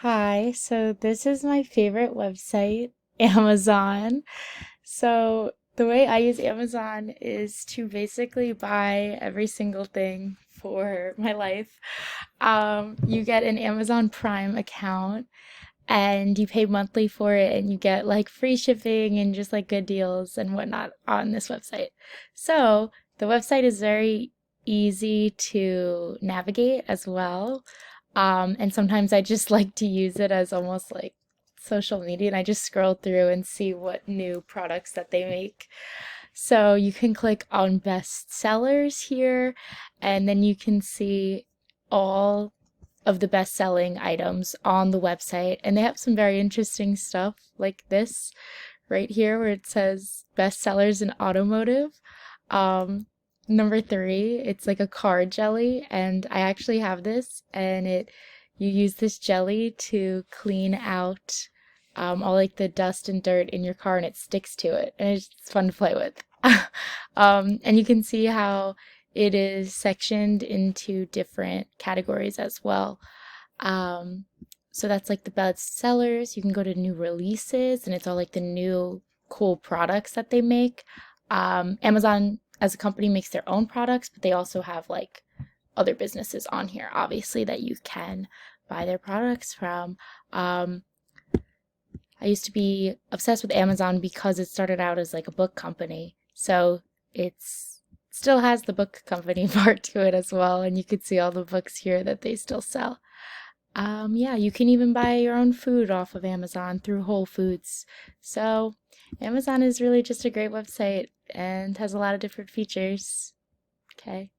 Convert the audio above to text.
Hi, so this is my favorite website, Amazon. So the way I use Amazon is to basically buy every single thing for my life. You get an Amazon Prime account and you pay monthly for it and you get like free shipping and just like good deals and whatnot on this website. So the website is very easy to navigate as well. And sometimes I just like to use it as almost like social media and I just scroll through and see what new products that they make. So you can click on best sellers here and then you can see all of the best selling items on the website. And they have some very interesting stuff like this right here where it says best sellers in automotive. Um, Number three, it's like a car jelly, and I actually have this, and you use this jelly to clean out all like the dust and dirt in your car, and it sticks to it, and it's fun to play with. And you can see how it is sectioned into different categories as well. Um, so that's like the best sellers. You can go to new releases, and it's all like the new cool products that they make. Amazon as a company makes their own products, but they also have like other businesses on here, obviously, that you can buy their products from. Um, I used to be obsessed with Amazon because it started out as like a book company. So it's still has the book company part to it as well, and you could see all the books here that they still sell. Yeah, you can even buy your own food off of Amazon through Whole Foods. So, Amazon is really just a great website and has a lot of different features. Okay.